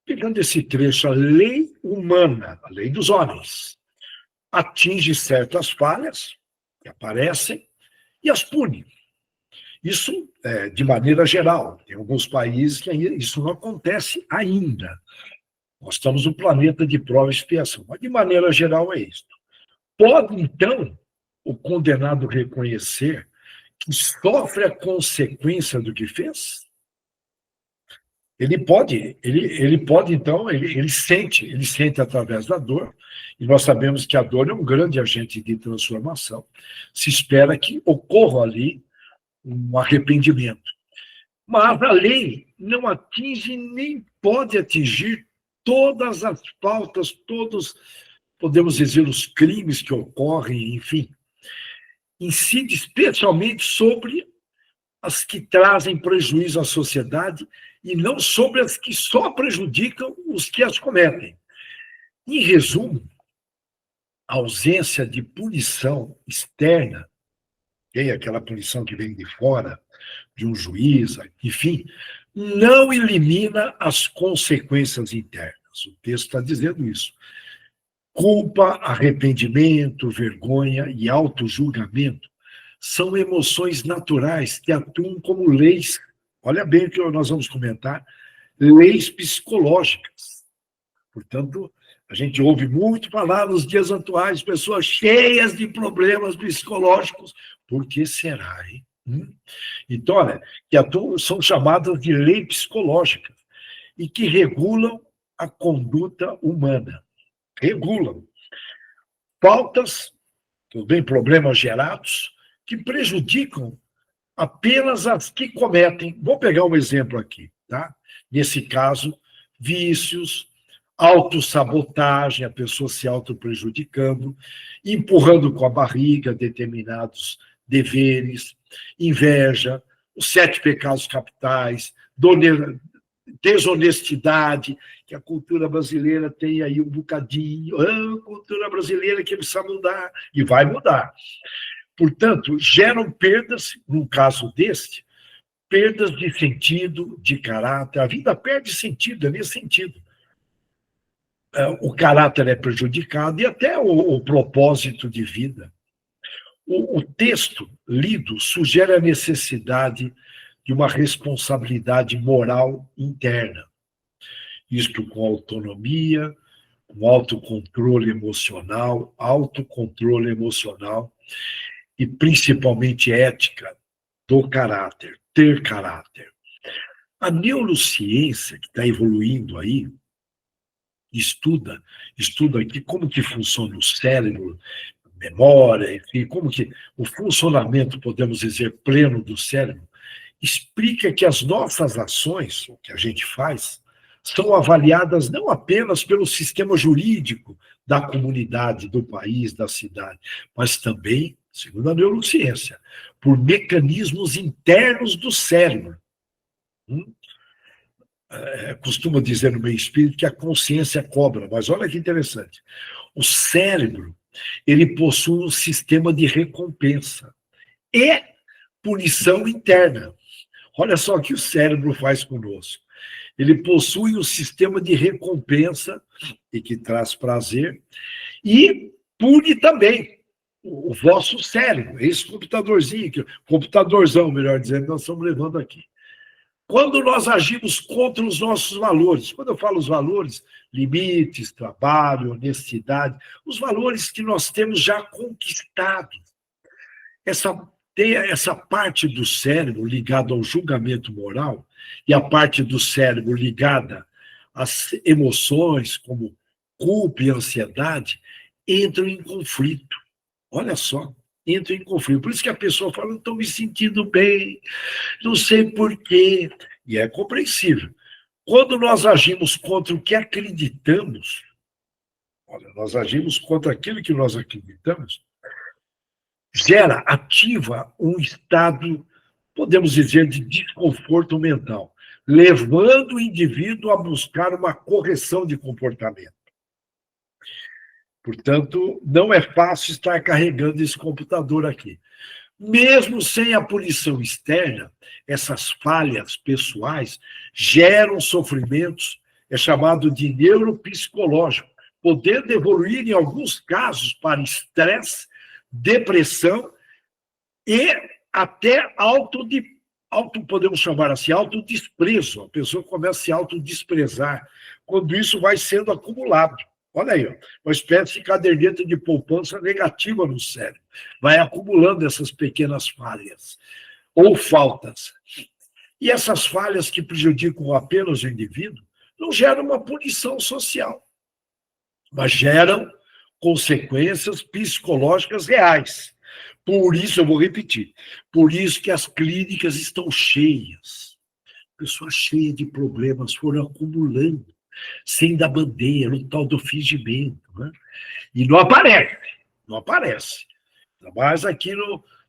Pegando esse trecho, a lei humana, a lei dos homens, atinge certas falhas que aparecem e as pune. Isso de maneira geral. Tem alguns países que isso não acontece ainda. Nós estamos no planeta de prova e expiação, mas de maneira geral é isso. Pode, então, o condenado reconhecer que sofre a consequência do que fez? Ele pode então, ele sente através da dor, e nós sabemos que a dor é um grande agente de transformação. Se espera que ocorra ali um arrependimento. Mas a lei não atinge nem pode atingir todas as faltas, todos, podemos dizer, os crimes que ocorrem, enfim. Incide especialmente sobre as que trazem prejuízo à sociedade e não sobre as que só prejudicam os que as cometem. Em resumo, a ausência de punição externa, aquela punição que vem de fora, de um juiz, enfim, não elimina as consequências internas. O texto está dizendo isso. Culpa, arrependimento, vergonha e autojulgamento são emoções naturais que atuam como leis. Olha bem o que nós vamos comentar, leis psicológicas. Portanto, a gente ouve muito falar nos dias atuais, pessoas cheias de problemas psicológicos. Por que será, hein? Então, olha, que são chamadas de leis psicológicas e que regulam a conduta humana. Regulam. Faltas, também problemas gerados, que prejudicam apenas as que cometem. Vou pegar um exemplo aqui, tá? Nesse caso, vícios, autossabotagem, a pessoa se autoprejudicando, empurrando com a barriga determinados deveres, inveja, os 7 pecados capitais, desonestidade, que a cultura brasileira tem aí um bocadinho, a cultura brasileira que precisa mudar, e vai mudar. Portanto, geram perdas, num caso deste, perdas de sentido, de caráter. A vida perde sentido, é nesse sentido. O caráter é prejudicado e até o propósito de vida. O texto lido sugere a necessidade de uma responsabilidade moral interna. Isto com autonomia, com autocontrole emocional e principalmente ética do caráter, ter caráter. A neurociência que está evoluindo aí, estuda aqui como que funciona o cérebro, memória, enfim, como que o funcionamento, podemos dizer, pleno do cérebro, explica que as nossas ações, o que a gente faz, são avaliadas não apenas pelo sistema jurídico da comunidade, do país, da cidade, mas também, segundo a neurociência, por mecanismos internos do cérebro. Costuma dizer no meio espírito que a consciência cobra, mas olha que interessante. O cérebro, ele possui um sistema de recompensa e punição interna. Olha só o que o cérebro faz conosco. Ele possui um sistema de recompensa e que traz prazer e pune também o vosso cérebro, esse computadorzinho, computadorzão, melhor dizendo, nós estamos levando aqui. Quando nós agimos contra os nossos valores, quando eu falo os valores, limites, trabalho, honestidade, os valores que nós temos já conquistados. Essa parte do cérebro ligada ao julgamento moral e a parte do cérebro ligada às emoções, como culpa e ansiedade, entram em conflito. Olha só, entram em conflito. Por isso que a pessoa fala, não estou me sentindo bem, não sei por quê. E é compreensível. Quando nós agimos contra o que acreditamos, nós agimos contra aquilo que nós acreditamos, ativa um estado, podemos dizer, de desconforto mental, levando o indivíduo a buscar uma correção de comportamento. Portanto, não é fácil estar carregando esse computador aqui. Mesmo sem a punição externa, essas falhas pessoais geram sofrimentos é chamado de neuropsicológico, podendo evoluir, em alguns casos, para estresse, depressão e até podemos chamar assim, autodesprezo. A pessoa começa a se autodesprezar, quando isso vai sendo acumulado. Olha aí, ó, uma espécie de caderneta de poupança negativa no cérebro. Vai acumulando essas pequenas falhas ou faltas. E essas falhas que prejudicam apenas o indivíduo não geram uma punição social, mas geram consequências psicológicas reais. Por isso, eu vou repetir, por isso que as clínicas estão cheias. Pessoas cheias de problemas foram acumulando, sem dar bandeira, o tal do fingimento. Né? E não aparece, não aparece. Mas aqui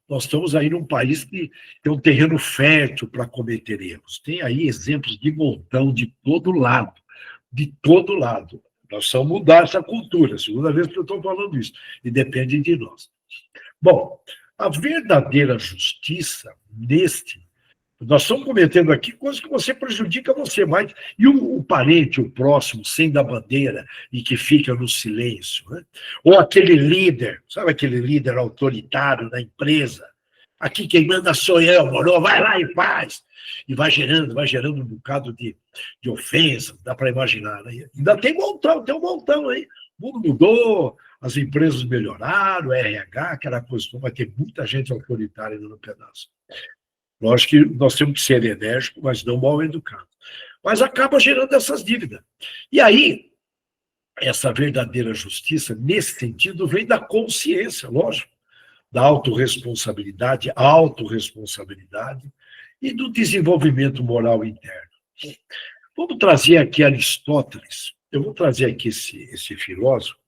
nós estamos aí num país que tem um terreno fértil para cometer erros. Tem aí exemplos de montão de todo lado, de todo lado. Nós precisamos mudar essa cultura, segunda vez que eu estou falando isso, e depende de nós. Bom, a verdadeira justiça nós estamos cometendo aqui coisas que você prejudica você mais. E o parente, o próximo, sem dar bandeira e que fica no silêncio. Né? Ou aquele líder, sabe aquele líder autoritário da empresa? Aqui quem manda sou eu, moro, vai lá e faz. E vai gerando um bocado de ofensas, dá para imaginar. Né? Ainda tem um montão aí. O mundo mudou, as empresas melhoraram, o RH, aquela coisa, vai ter muita gente autoritária no pedaço. Lógico que nós temos que ser enérgicos, mas não mal educados. Mas acaba gerando essas dívidas. E aí, essa verdadeira justiça, nesse sentido, vem da consciência, lógico, da autorresponsabilidade e do desenvolvimento moral interno. Vamos trazer aqui Aristóteles. Eu vou trazer aqui esse filósofo,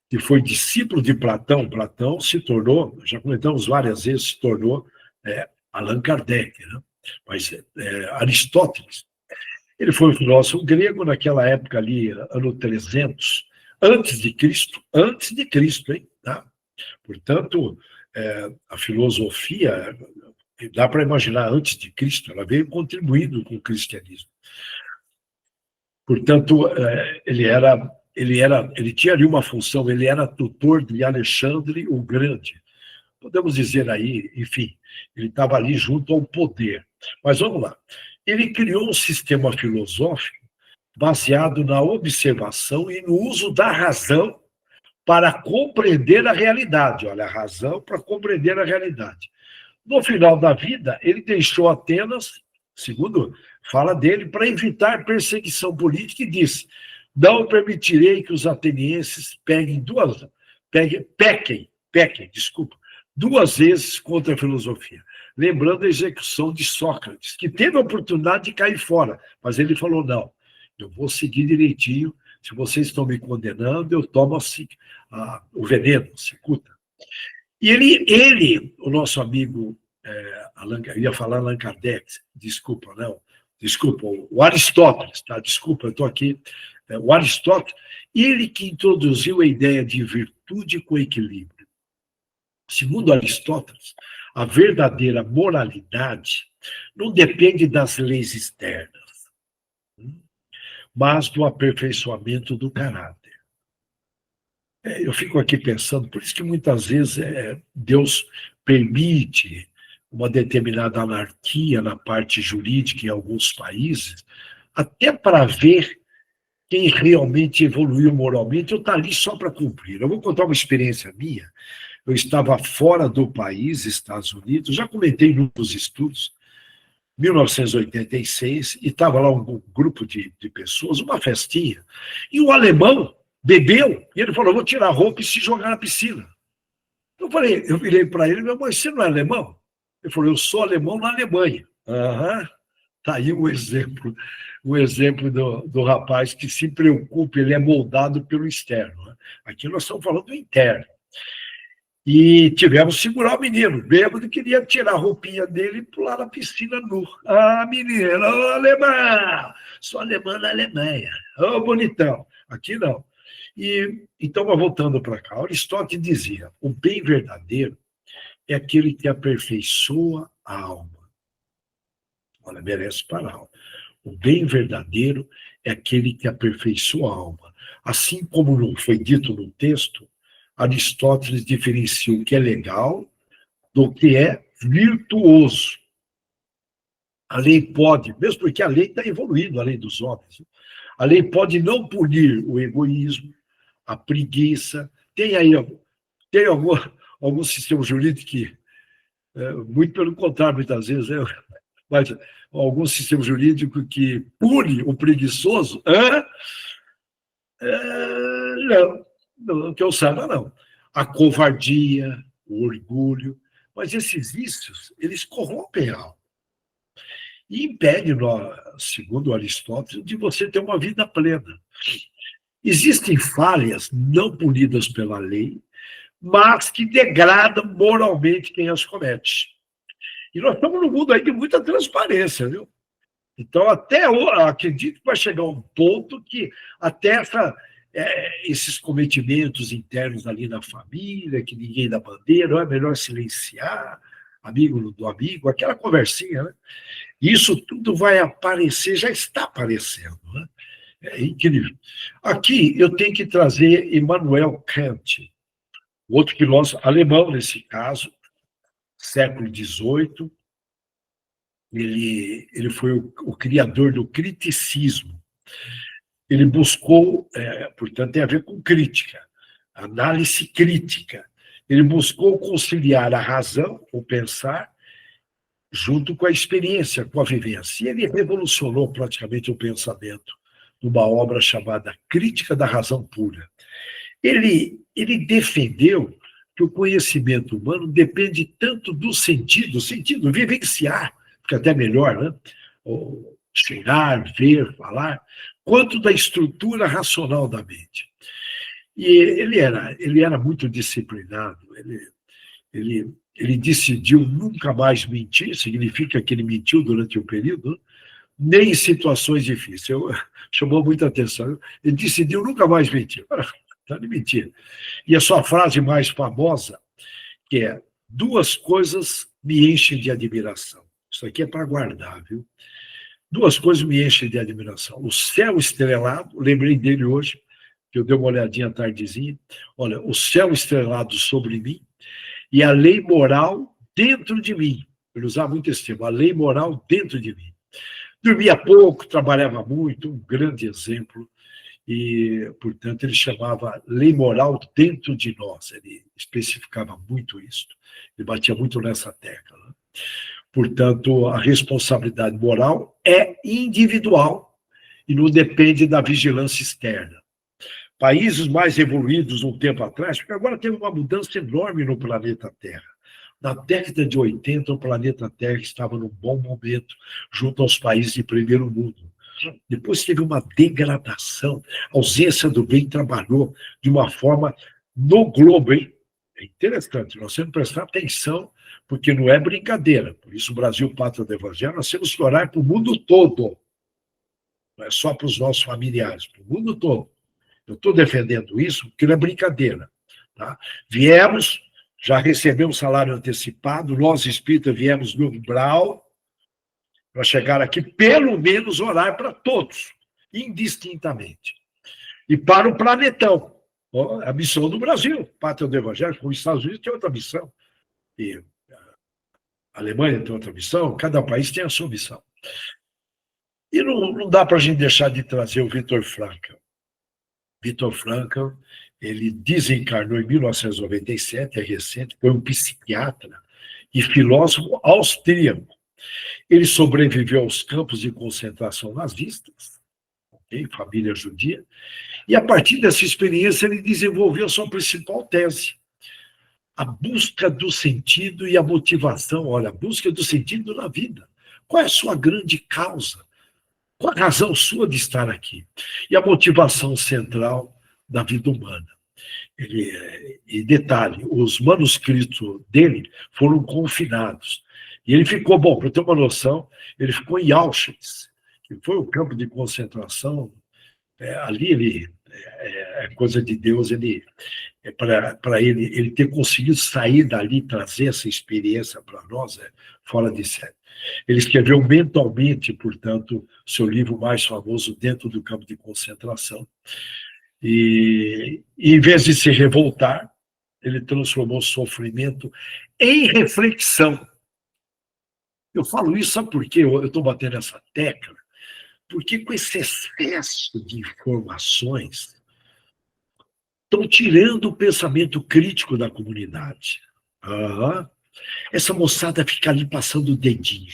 que foi discípulo de Platão. Platão se tornou, já comentamos várias vezes, se tornou Allan Kardec, né? Mas Aristóteles, ele foi um filósofo grego naquela época ali, ano 300, antes de Cristo, hein? Tá? Portanto, a filosofia, dá para imaginar, antes de Cristo, ela veio contribuindo com o cristianismo. Portanto, ele tinha ali uma função, ele era tutor de Alexandre o Grande. Podemos dizer aí, enfim, ele estava ali junto ao poder. Mas vamos lá. Ele criou um sistema filosófico baseado na observação e no uso da razão para compreender a realidade. Olha, a razão para compreender a realidade. No final da vida, ele deixou Atenas, segundo fala dele, para evitar perseguição política e disse: não permitirei que os atenienses pequem duas vezes contra a filosofia. Lembrando a execução de Sócrates, que teve a oportunidade de cair fora, mas ele falou: não, eu vou seguir direitinho, se vocês estão me condenando, eu tomo o veneno, a cicuta. E ele, o nosso amigo, eu ia falar Allan Kardec, desculpa, o Aristóteles, tá? Desculpa, eu estou aqui. O Aristóteles, ele que introduziu a ideia de virtude com equilíbrio. Segundo Aristóteles, a verdadeira moralidade não depende das leis externas, mas do aperfeiçoamento do caráter. Eu fico aqui pensando, por isso que muitas vezes Deus permite uma determinada anarquia na parte jurídica em alguns países, até para ver quem realmente evoluiu moralmente ou está ali só para cumprir. Eu vou contar uma experiência minha. Eu estava fora do país, Estados Unidos, já comentei nos estudos, 1986, e estava lá um grupo de pessoas, uma festinha, e o alemão bebeu, e ele falou: vou tirar a roupa e se jogar na piscina. Eu virei para ele: meu, mas você não é alemão? Ele falou: eu sou alemão na Alemanha. Está aí um exemplo do rapaz que se preocupa, ele é moldado pelo externo. Né? Aqui nós estamos falando do interno. E tivemos que segurar o menino, bêbado, queria tirar a roupinha dele e pular na piscina nu. Menino, alemã! Sou alemã na Alemanha. Bonitão. Aqui não. Então, voltando para cá, Aristóteles dizia: o bem verdadeiro é aquele que aperfeiçoa a alma. Olha, merece parar. O bem verdadeiro é aquele que aperfeiçoa a alma. Assim como não foi dito no texto, Aristóteles diferencia o que é legal do que é virtuoso. A lei pode, mesmo porque a lei está evoluindo, a lei dos homens, a lei pode não punir o egoísmo, a preguiça. Tem aí tem algum sistema jurídico que, muito pelo contrário, muitas vezes, mas algum sistema jurídico que pune o preguiçoso, não, não, que eu saiba, não. A covardia, o orgulho, mas esses vícios, eles corrompem a alma e impedem, segundo Aristóteles, de você ter uma vida plena. Existem falhas não punidas pela lei, mas que degradam moralmente quem as comete. E nós estamos num mundo aí de muita transparência, viu? Então, até eu acredito que vai chegar um ponto que até esses cometimentos internos ali na família, que ninguém dá bandeira, é melhor silenciar, amigo do amigo, aquela conversinha, né? Isso tudo vai aparecer, já está aparecendo, né? É incrível. Aqui eu tenho que trazer Immanuel Kant, outro filósofo alemão, nesse caso, século XVIII. Ele foi o criador do criticismo. Ele buscou, portanto, tem a ver com crítica, análise crítica. Ele buscou conciliar a razão, o pensar, junto com a experiência, com a vivência. E ele revolucionou praticamente o pensamento numa obra chamada Crítica da Razão Pura. Ele defendeu que o conhecimento humano depende tanto do sentido vivenciar, fica até melhor, né? Ou cheirar, ver, falar, quanto da estrutura racional da mente. E ele era muito disciplinado, ele decidiu nunca mais mentir, significa que ele mentiu durante um período, né? Nem em situações difíceis. Chamou muita atenção. Ele decidiu nunca mais mentir. Está de mentira. E a sua frase mais famosa, que é: duas coisas me enchem de admiração. Isso aqui é para guardar, viu? Duas coisas me enchem de admiração. O céu estrelado, lembrei dele hoje, que eu dei uma olhadinha à tardezinha. Olha, o céu estrelado sobre mim e a lei moral dentro de mim. Ele usava muito esse termo, a lei moral dentro de mim. Dormia pouco, trabalhava muito, um grande exemplo. E, portanto, ele chamava lei moral dentro de nós. Ele especificava muito isso. Ele batia muito nessa tecla, né? Portanto, a responsabilidade moral é individual e não depende da vigilância externa. Países mais evoluídos um tempo atrás, porque agora teve uma mudança enorme no planeta Terra. Na década de 80, o planeta Terra estava num bom momento, junto aos países de primeiro mundo. Depois teve uma degradação, a ausência do bem trabalhou de uma forma no globo, hein? É interessante, nós temos que prestar atenção, porque não é brincadeira. Por isso, o Brasil, pátria do Evangelho, nós temos que orar para o mundo todo. Não é só para os nossos familiares, para o mundo todo. Eu estou defendendo isso porque não é brincadeira. Tá? Viemos, já recebemos salário antecipado, nós espíritas viemos no umbral para chegar aqui, pelo menos orar para todos, indistintamente. E para o planetão. A missão do Brasil, pátria do Evangelho, os Estados Unidos tem outra missão. E a Alemanha tem outra missão, cada país tem a sua missão. E não dá para a gente deixar de trazer o Viktor Frankl. Viktor Frankl, ele desencarnou em 1997, é recente, foi um psiquiatra e filósofo austríaco. Ele sobreviveu aos campos de concentração nazistas, okay? Família judia, e a partir dessa experiência ele desenvolveu a sua principal tese, a busca do sentido e a motivação. Olha, a busca do sentido na vida. Qual é a sua grande causa? Qual a razão sua de estar aqui? E a motivação central da vida humana. E detalhe, os manuscritos dele foram confinados. E ele ficou, bom, para ter uma noção, ele ficou em Auschwitz, que foi o campo de concentração. Ali ele, é coisa de Deus, para ele ter conseguido sair dali, trazer essa experiência para nós, fora de série. Ele escreveu Mentalmente, portanto, seu livro mais famoso, Dentro do Campo de Concentração. E em vez de se revoltar, ele transformou o sofrimento em reflexão. Eu falo isso, sabe por quê? Eu estou batendo essa tecla? Porque com esse excesso de informações, estão tirando o pensamento crítico da comunidade. Ah, essa moçada fica ali passando o dedinho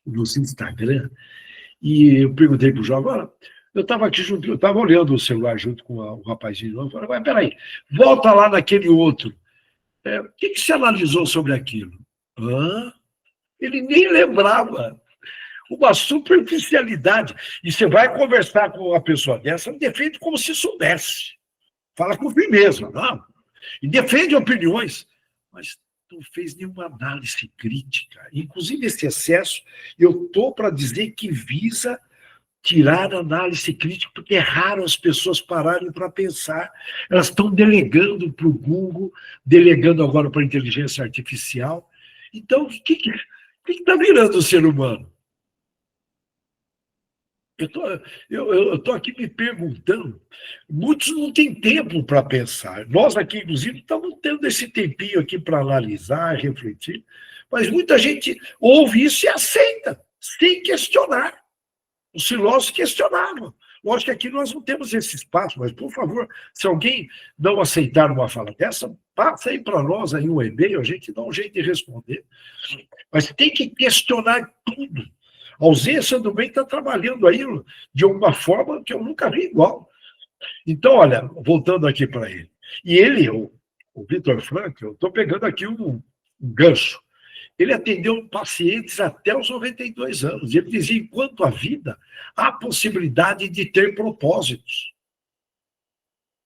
nos Instagram. E eu perguntei para o João, agora, eu estava aqui junto, eu estava olhando o celular junto com o rapazinho, eu falei, mas peraí, volta lá naquele outro. O que você analisou sobre aquilo? Ele nem lembrava. Uma superficialidade. E você vai conversar com uma pessoa dessa, defende como se soubesse. Fala com firmeza, não? E defende opiniões, mas não fez nenhuma análise crítica. Inclusive, esse excesso, eu estou para dizer que visa tirar a análise crítica, porque é raro as pessoas pararem para pensar. Elas estão delegando para o Google, delegando agora para a inteligência artificial. Então, o que está virando o ser humano? Eu estou aqui me perguntando, muitos não têm tempo para pensar. Nós aqui, inclusive, estamos tendo esse tempinho aqui para analisar, refletir, mas muita gente ouve isso e aceita, sem questionar. Os filósofos questionavam. Lógico que aqui nós não temos esse espaço, mas, por favor, se alguém não aceitar uma fala dessa, passa aí para nós aí um e-mail, a gente dá um jeito de responder. Mas tem que questionar tudo. A ausência do bem está trabalhando aí de uma forma que eu nunca vi igual. Então, olha, voltando aqui para ele. E ele, o Viktor Frankl, eu estou pegando aqui um gancho. Ele atendeu pacientes até os 92 anos. Ele dizia, enquanto a vida, há a possibilidade de ter propósitos.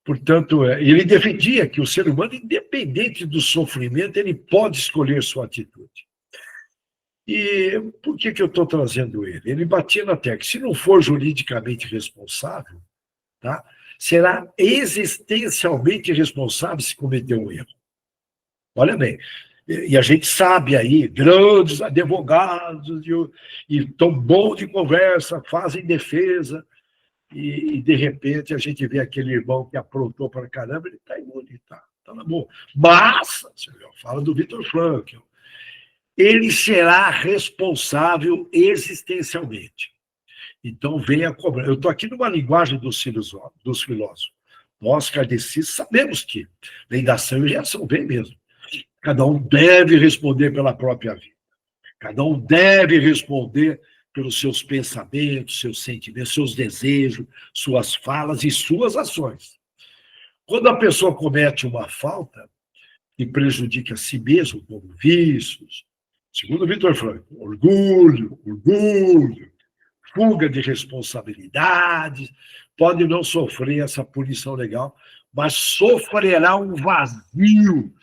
Portanto, ele defendia que o ser humano, independente do sofrimento, ele pode escolher sua atitude. E por que eu estou trazendo ele? Ele batia na tecla, se não for juridicamente responsável, tá, será existencialmente responsável se cometer um erro. Olha bem, e a gente sabe aí, grandes advogados e tão bom de conversa, fazem defesa, e de repente a gente vê aquele irmão que aprontou para caramba, ele está imune, tá na boa. Mas, fala do Viktor Frankl, ele será responsável existencialmente. Então, vem a cobrança. Eu estou aqui numa linguagem dos filósofos. Nós, kardecistas, sabemos que lei da ação e reação vem mesmo. Cada um deve responder pela própria vida. Cada um deve responder pelos seus pensamentos, seus sentimentos, seus desejos, suas falas e suas ações. Quando a pessoa comete uma falta que prejudica a si mesmo, como vícios, segundo Viktor Frankl, orgulho, fuga de responsabilidades, pode não sofrer essa punição legal, mas sofrerá um vazio,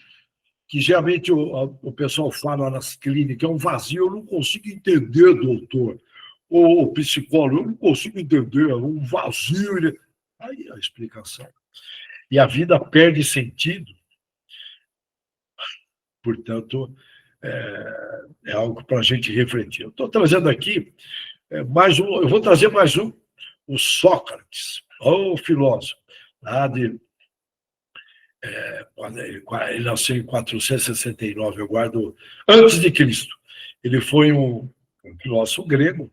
que geralmente o pessoal fala nas clínicas, é um vazio, eu não consigo entender, doutor, ou psicólogo, eu não consigo entender, é um vazio. Aí a explicação. E a vida perde sentido, portanto, é algo para a gente refletir. Eu estou trazendo aqui mais um, eu vou trazer mais um, o Sócrates, o filósofo, lá de... ele nasceu em 469, eu guardo antes de Cristo. Ele foi um filósofo grego,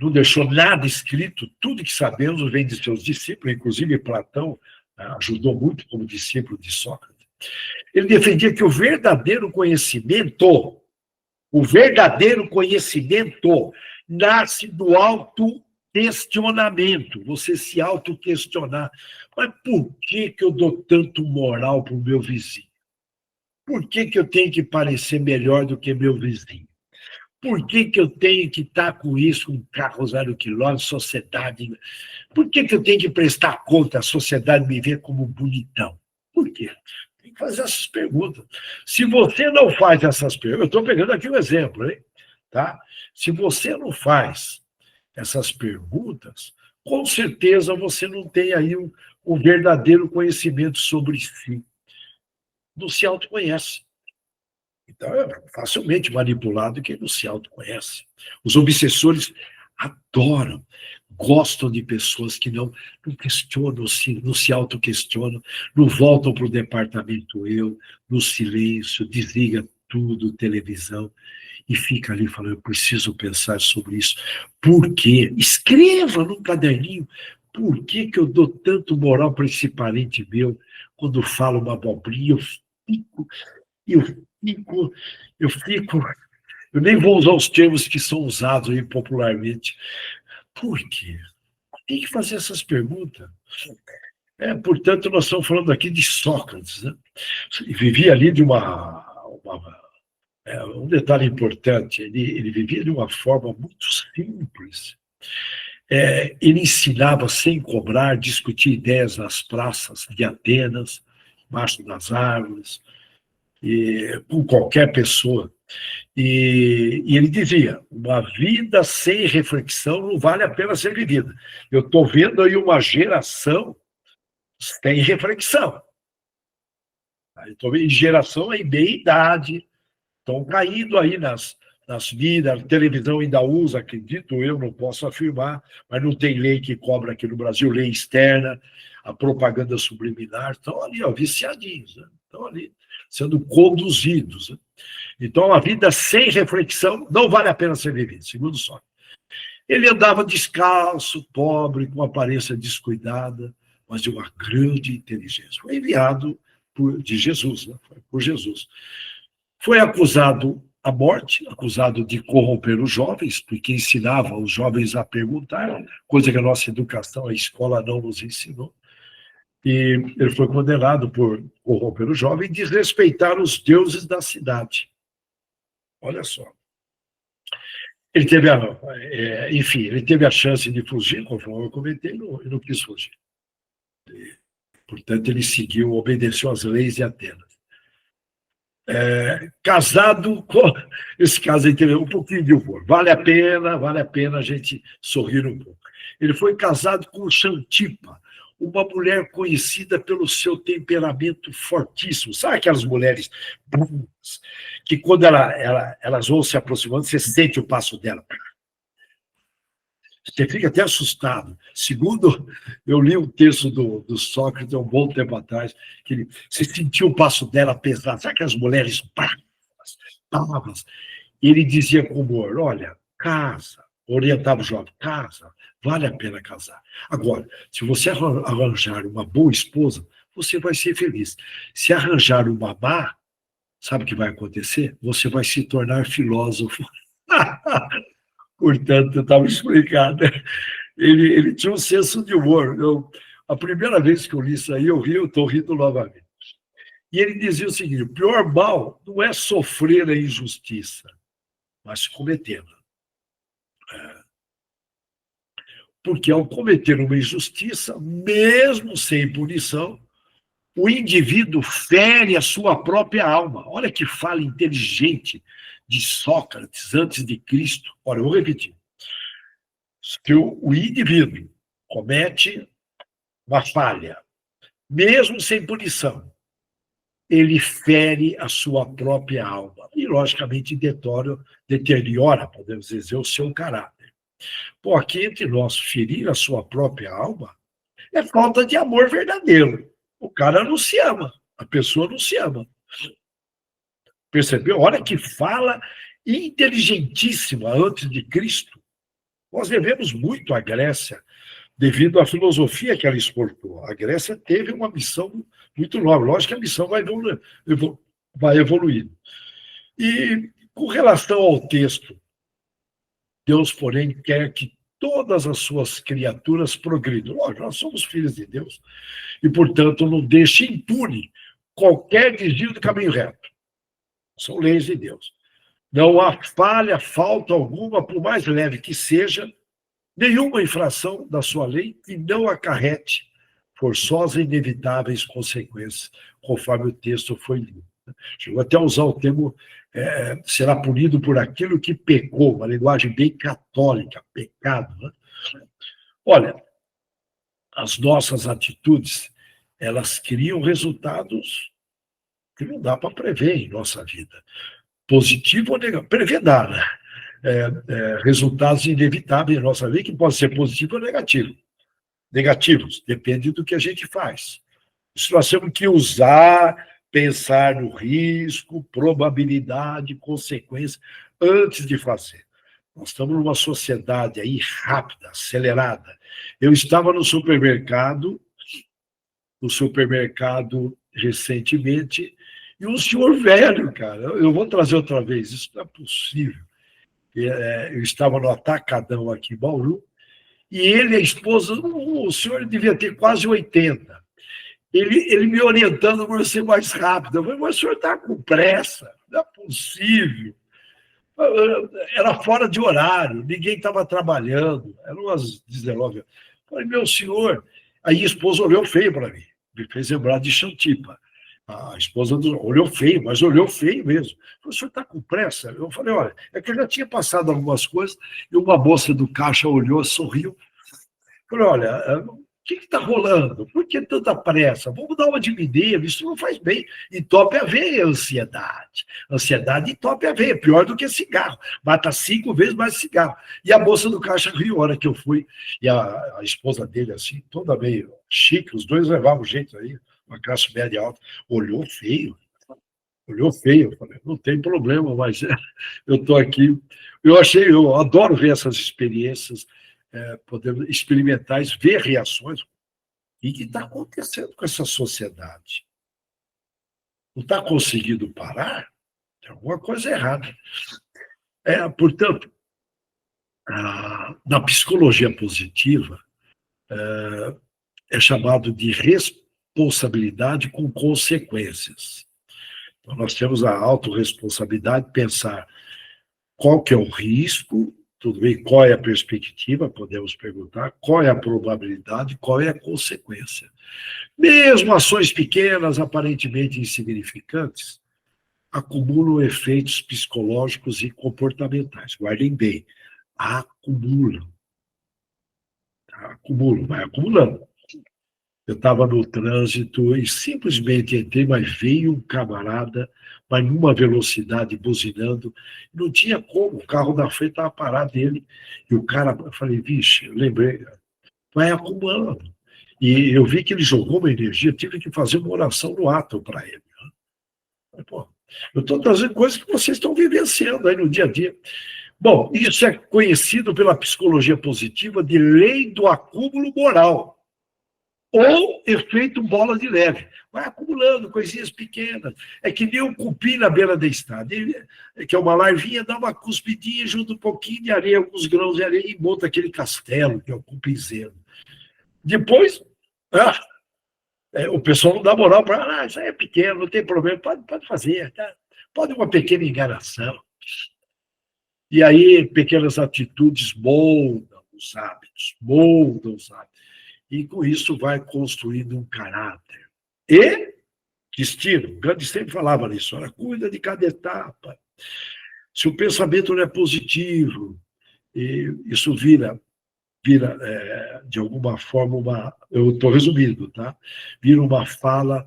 não deixou nada escrito, tudo que sabemos vem de seus discípulos, inclusive Platão ajudou muito como discípulo de Sócrates. Ele defendia que o verdadeiro conhecimento nasce do autoquestionamento, você se autoquestionar. Mas por que eu dou tanto moral para o meu vizinho? Por que eu tenho que parecer melhor do que meu vizinho? Por que eu tenho que estar com isso, um carro 0 quilômetro, sociedade? Por que eu tenho que prestar conta, a sociedade me ver como bonitão? Por quê? Tem que fazer essas perguntas. Se você não faz essas perguntas, eu estou pegando aqui um exemplo, hein? Tá? Se você não faz essas perguntas, com certeza você não tem aí um verdadeiro conhecimento sobre si. Não se autoconhece. Então, é facilmente manipulado quem não se autoconhece. Os obsessores adoram, gostam de pessoas que não questionam, não se autoquestionam, não voltam para o departamento eu, no silêncio, desliga tudo, televisão, e fica ali falando, eu preciso pensar sobre isso. Por quê? Escreva num caderninho. Por que que eu dou tanto moral para esse parente meu quando fala uma abobrinha? Fico, eu fico, eu fico, eu nem vou usar os termos que são usados aí popularmente. Por quê? Tem que fazer essas perguntas. Portanto, nós estamos falando aqui de Sócrates, né? Vivia ali de um detalhe importante, ele vivia de uma forma muito simples. Ele ensinava sem cobrar, discutia ideias nas praças de Atenas, embaixo das árvores, com qualquer pessoa. E ele dizia, uma vida sem reflexão não vale a pena ser vivida. Eu estou vendo aí uma geração sem reflexão. Eu estou vendo geração em meia-idade, estão caindo aí nas vidas, a televisão ainda usa, acredito eu, não posso afirmar, mas não tem lei que cobra aqui no Brasil, lei externa, a propaganda subliminar, estão ali, ó, viciadinhos, né? Estão ali sendo conduzidos. Né? Então, a vida sem reflexão não vale a pena ser vivida, segundo Sócrates. Ele andava descalço, pobre, com aparência descuidada, mas de uma grande inteligência. Foi enviado de Jesus, né? Foi por Jesus. Foi acusado à morte, acusado de corromper os jovens, porque ensinava os jovens a perguntar, coisa que a nossa educação, a escola não nos ensinou. E ele foi condenado por corromper o jovem e desrespeitar os deuses da cidade. Olha só. Ele teve enfim, ele teve a chance de fugir, conforme eu comentei, e não quis fugir. Portanto, ele seguiu, obedeceu às leis de Atenas. Casado com... Esse caso aí teve um pouquinho de humor. Vale a pena a gente sorrir um pouco. Ele foi casado com Xantipa, uma mulher conhecida pelo seu temperamento fortíssimo. Sabe aquelas mulheres que quando elas vão se aproximando, você sente o passo dela. Você fica até assustado. Segundo, eu li um texto do Sócrates há um bom tempo atrás, que você sentiu o passo dela pesado. Sabe aquelas mulheres bravas? E ele dizia com humor, olha, casa, orientava o jovem, casa, vale a pena casar. Agora, se você arranjar uma boa esposa, você vai ser feliz. Se arranjar uma má, sabe o que vai acontecer? Você vai se tornar filósofo. Portanto, estava explicado. Ele tinha um senso de humor. A primeira vez que eu li isso aí, eu ri, eu estou rindo novamente. E ele dizia o seguinte, o pior mal não é sofrer a injustiça, mas cometê-la. Porque ao cometer uma injustiça, mesmo sem punição, o indivíduo fere a sua própria alma. Olha que fala inteligente de Sócrates antes de Cristo. Olha, eu vou repetir. Se o indivíduo comete uma falha, mesmo sem punição, ele fere a sua própria alma e, logicamente, deteriora, podemos dizer, o seu caráter. Pô, aqui entre nós, ferir a sua própria alma é falta de amor verdadeiro. O cara não se ama, a pessoa não se ama. Percebeu? Olha que fala inteligentíssima antes de Cristo. Nós devemos muito à Grécia, devido à filosofia que ela exportou. A Grécia teve uma missão muito nobre. Lógico que a missão vai evoluindo. E, com relação ao texto, Deus, porém, quer que todas as suas criaturas progridam. Lógico, nós somos filhos de Deus. E, portanto, não deixe impune qualquer desvio do caminho reto. São leis de Deus. Não há falta alguma, por mais leve que seja, nenhuma infração da sua lei que não acarrete forçosas e inevitáveis consequências, conforme o texto foi lido. Chegou até a usar o termo será punido por aquilo que pecou, uma linguagem bem católica, pecado. Né? Olha, as nossas atitudes, elas criam resultados que não dá para prever em nossa vida. positivo ou negativo, prevê nada. Resultados inevitáveis em nossa vida, que podem ser positivos ou negativos. Negativos, depende do que a gente faz. Isso nós temos que usar, pensar no risco, probabilidade, consequência, antes de fazer. Nós estamos numa sociedade aí rápida, acelerada. Eu estava no supermercado recentemente, e um senhor velho, cara, eu vou trazer outra vez, isso não é possível. Eu estava no Atacadão aqui em Bauru, e ele e a esposa, o senhor devia ter quase 80. Ele me orientando para ser mais rápido. Eu falei, mas o senhor está com pressa, não é possível. Era fora de horário, ninguém estava trabalhando, eram umas 19 horas. Eu falei, meu senhor, aí a esposa olhou feio para mim, me fez lembrar de Xantipa. A esposa olhou feio, mas olhou feio mesmo. Falei, o senhor está com pressa? Eu falei, olha, é que eu já tinha passado algumas coisas, e uma moça do caixa olhou, sorriu. Falei, olha, o que está rolando? Por que tanta pressa? Vamos dar uma diminuída, isso não faz bem. Entope a veia, ansiedade. Ansiedade entope a veia, pior do que cigarro. Mata 5 vezes mais cigarro. E a moça do caixa riu a hora que eu fui, e a esposa dele, assim, toda meio chique, os dois levavam jeito aí, uma classe média alta, olhou feio. Olhou feio, eu falei, não tem problema, mas eu estou aqui. Eu adoro ver essas experiências, podemos experimentar, ver reações. E o que está acontecendo com essa sociedade? Não está conseguindo parar? Tem alguma coisa errada. Portanto, na psicologia positiva, é chamado de responsabilidade com consequências. Então, nós temos a autorresponsabilidade de pensar qual que é o risco, tudo bem, qual é a perspectiva, podemos perguntar, qual é a probabilidade, qual é a consequência. Mesmo ações pequenas, aparentemente insignificantes, acumulam efeitos psicológicos e comportamentais. Guardem bem, acumulam. Acumulam, vai acumulando. Eu estava no trânsito e simplesmente entrei, mas veio um camarada, mas numa velocidade, buzinando, não tinha como, o carro da frente estava parado dele, e o cara, eu falei, vixe, eu lembrei, vai acumulando. E eu vi que ele jogou uma energia, tive que fazer uma oração no ato para ele. Pô, eu estou trazendo coisas que vocês estão vivenciando aí no dia a dia. Bom, isso é conhecido pela psicologia positiva de lei do acúmulo moral, ou efeito bola de neve. Vai acumulando coisinhas pequenas. É que nem o cupim na beira da estrada. Que é uma larvinha, dá uma cuspidinha, junta um pouquinho de areia, alguns grãos de areia, e monta aquele castelo, que é o cupinzeiro. Depois, o pessoal não dá moral para, isso aí é pequeno, não tem problema, pode fazer, tá? Pode uma pequena enganação. E aí, pequenas atitudes moldam os hábitos. E com isso vai construindo um caráter. E destino. Gandhi sempre falava nisso. Olha, cuida de cada etapa. Se o pensamento não é positivo, isso vira de alguma forma, eu estou resumindo, tá? Vira uma fala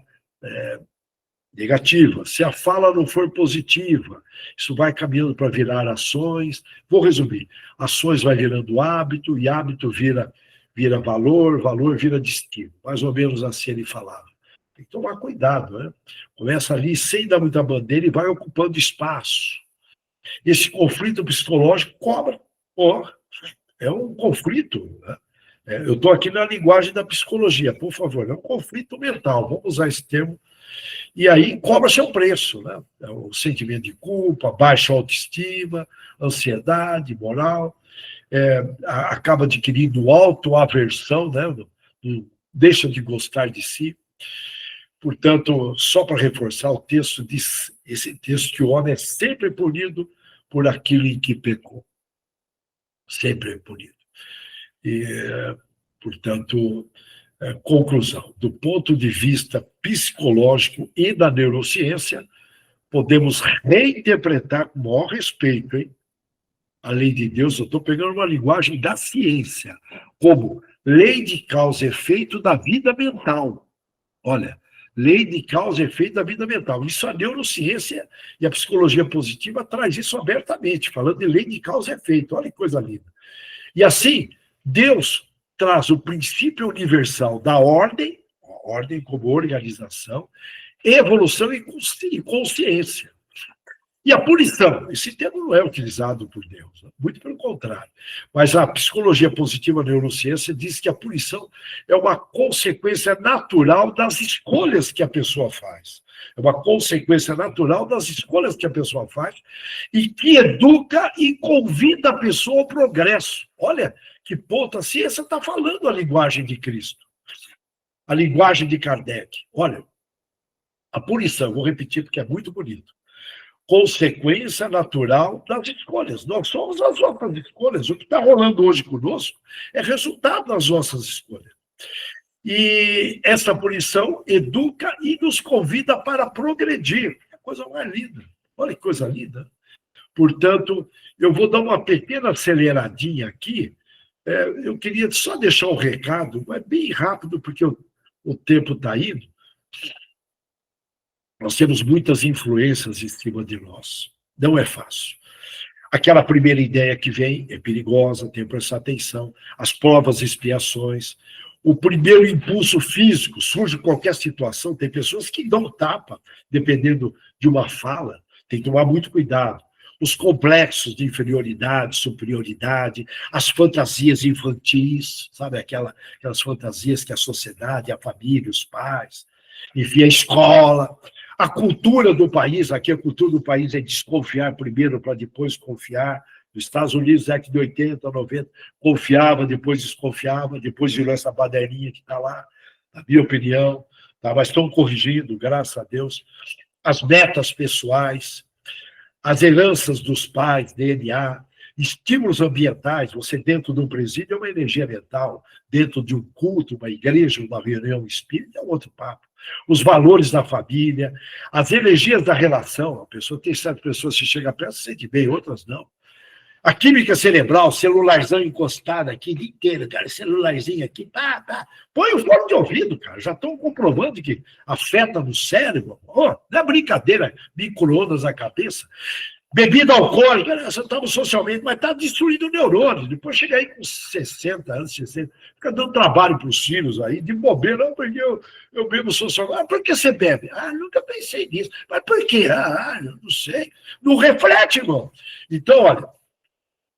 negativa. Se a fala não for positiva, isso vai caminhando para virar ações. Vou resumir. Ações vai virando hábito, e hábito vira valor, valor vira destino. Mais ou menos assim ele falava. Tem que tomar cuidado, né? Começa ali sem dar muita bandeira e vai ocupando espaço. Esse conflito psicológico cobra. É um conflito, né? Eu estou aqui na linguagem da psicologia, por favor. É um conflito mental, vamos usar esse termo. E aí cobra seu preço, né? O sentimento de culpa, baixa autoestima, ansiedade, moral. Acaba adquirindo autoaversão, né? Deixa de gostar de si. Portanto, só para reforçar, o texto diz, esse texto, que o homem é sempre punido por aquilo em que pecou. Sempre é punido. E, portanto, conclusão, do ponto de vista psicológico e da neurociência, podemos reinterpretar com o maior respeito, hein? A lei de Deus, eu estou pegando uma linguagem da ciência, como lei de causa e efeito da vida mental. Olha, Lei de causa e efeito da vida mental. Isso a neurociência e a psicologia positiva traz isso abertamente, falando de lei de causa e efeito. Olha que coisa linda. E assim, Deus traz o princípio universal da ordem, a ordem como organização, evolução e consciência. E a punição, esse termo não é utilizado por Deus, muito pelo contrário. Mas a psicologia positiva, a neurociência, diz que a punição é uma consequência natural das escolhas que a pessoa faz. É uma consequência natural das escolhas que a pessoa faz e que educa e convida a pessoa ao progresso. Olha que ponto, a ciência está falando a linguagem de Cristo, a linguagem de Kardec. Olha, a punição, vou repetir porque é muito bonito. Consequência natural das escolhas. Nós somos as nossas escolhas. O que está rolando hoje conosco é resultado das nossas escolhas. E essa punição educa e nos convida para progredir. É a coisa mais linda. Olha que coisa linda. Portanto, eu vou dar uma pequena aceleradinha aqui. Eu queria só deixar um recado, mas bem rápido, porque o tempo está indo. Nós temos muitas influências em cima de nós. Não é fácil. Aquela primeira ideia que vem é perigosa, tem que prestar atenção. As provas e expiações. O primeiro impulso físico, surge qualquer situação. Tem pessoas que dão tapa, dependendo de uma fala. Tem que tomar muito cuidado. Os complexos de inferioridade, superioridade, as fantasias infantis, sabe? Aquelas fantasias que a sociedade, a família, os pais, enfim, a escola. A cultura do país, aqui a cultura do país é desconfiar primeiro para depois confiar. Nos Estados Unidos, década de 80, 90, confiava, depois desconfiava, depois virou essa baderninha que está lá, na minha opinião, tá? Mas estão corrigindo, graças a Deus. As metas pessoais, as heranças dos pais, DNA, estímulos ambientais, você dentro de um presídio é uma energia mental, dentro de um culto, uma igreja, uma reunião espírita, é um outro papo. Os valores da família, as energias da relação, a pessoa tem certas pessoas que chegam perto, se sente bem, outras não. A química cerebral, celularzão encostado aqui, o dia inteiro, cara, celularzinho aqui, pá. Põe o fone de ouvido, cara, já estão comprovando que afeta no cérebro. Oh, não é brincadeira, micro-ondas na cabeça. Bebida alcoólica, nós estamos socialmente, mas está destruindo o neurônio. Depois chega aí com 60 anos, 60, fica dando trabalho para os filhos aí, de bobeira, não, porque eu bebo socialmente. Ah, por que você bebe? Ah, nunca pensei nisso. Mas por quê? Ah, eu não sei. Não reflete, irmão. Então, olha,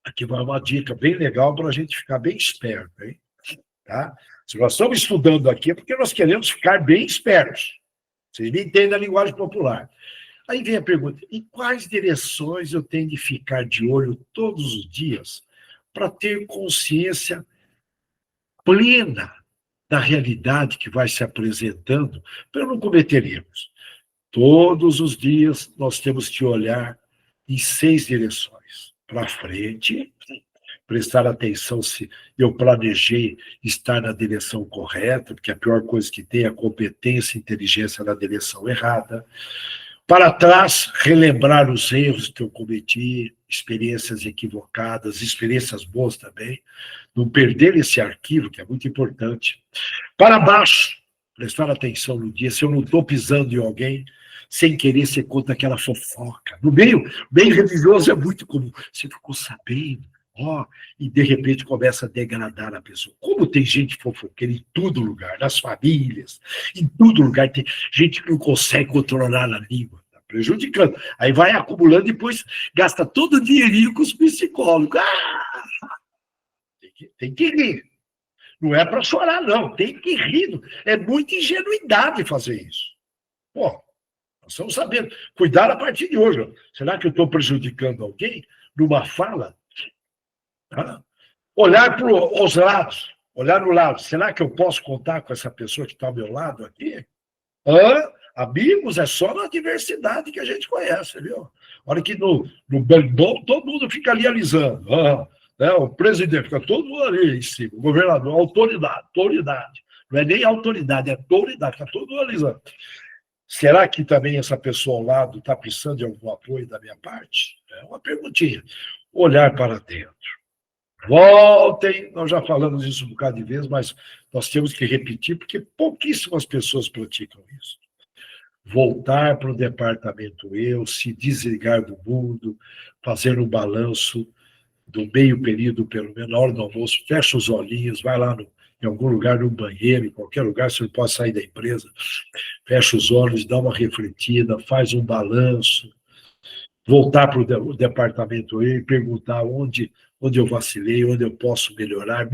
aqui vai uma dica bem legal para a gente ficar bem esperto, hein? Tá? Se nós estamos estudando aqui é porque nós queremos ficar bem espertos. Vocês me entendem a linguagem popular. Aí vem a pergunta, em quais direções eu tenho de ficar de olho todos os dias para ter consciência plena da realidade que vai se apresentando, para eu não cometer erros? Todos os dias nós temos que olhar em 6 direções. Para frente, prestar atenção se eu planejei estar na direção correta, porque a pior coisa que tem é a competência e inteligência na direção errada. Para trás, relembrar os erros que eu cometi, experiências equivocadas, experiências boas também, não perder esse arquivo, que é muito importante. Para baixo, prestar atenção no dia, se eu não estou pisando em alguém, sem querer você conta aquela fofoca. No meio religioso é muito comum. Você ficou sabendo, e de repente começa a degradar a pessoa. Como tem gente fofoqueira em todo lugar, nas famílias, em todo lugar, tem gente que não consegue controlar a língua, tá prejudicando. Aí vai acumulando, depois gasta todo o dinheirinho com os psicólogos. Tem que rir. Não é para chorar, não, tem que rir. É muita ingenuidade fazer isso. Pô, nós estamos sabendo. Cuidar a partir de hoje. Será que eu estou prejudicando alguém numa fala? Olhar para os lados, olhar no lado. Será que eu posso contar com essa pessoa que está ao meu lado aqui? Amigos, é só na diversidade que a gente conhece, viu? Olha que no bem bom, todo mundo fica ali alisando. Né? O presidente fica todo mundo ali em cima, o governador, autoridade. Não é nem autoridade, é autoridade, fica todo mundo alisando. Será que também essa pessoa ao lado está precisando de algum apoio da minha parte? É uma perguntinha. Olhar para dentro. Voltem, nós já falamos isso um bocado de vezes, mas nós temos que repetir, porque pouquíssimas pessoas praticam isso. voltar para o departamento eu, se desligar do mundo, fazer um balanço do meio período, pelo menos na hora do almoço, fecha os olhinhos, vai lá em algum lugar, no banheiro, em qualquer lugar, você não pode sair da empresa, fecha os olhos, dá uma refletida, faz um balanço, voltar para o departamento e perguntar onde eu vacilei, onde eu posso melhorar.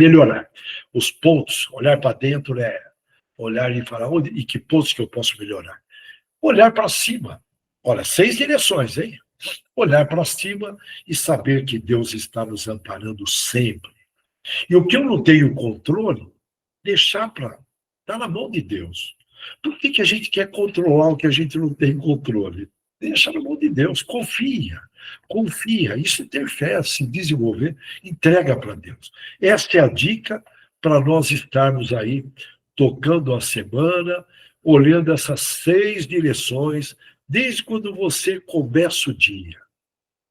Os pontos, olhar para dentro é olhar e falar e que pontos que eu posso melhorar. Olhar para cima. Olha, 6 direções, hein? Olhar para cima e saber que Deus está nos amparando sempre. E o que eu não tenho controle, deixar para. Está na mão de Deus. Por que a gente quer controlar o que a gente não tem controle? Deixa na mão de Deus, confia. Isso é ter fé, se desenvolver, entrega para Deus. Essa é a dica para nós estarmos aí tocando a semana, olhando essas 6 direções, desde quando você começa o dia,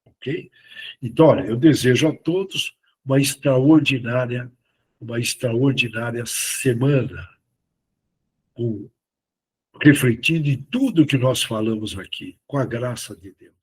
ok? Então, olha, eu desejo a todos uma extraordinária semana, com refletindo em tudo que nós falamos aqui, com a graça de Deus.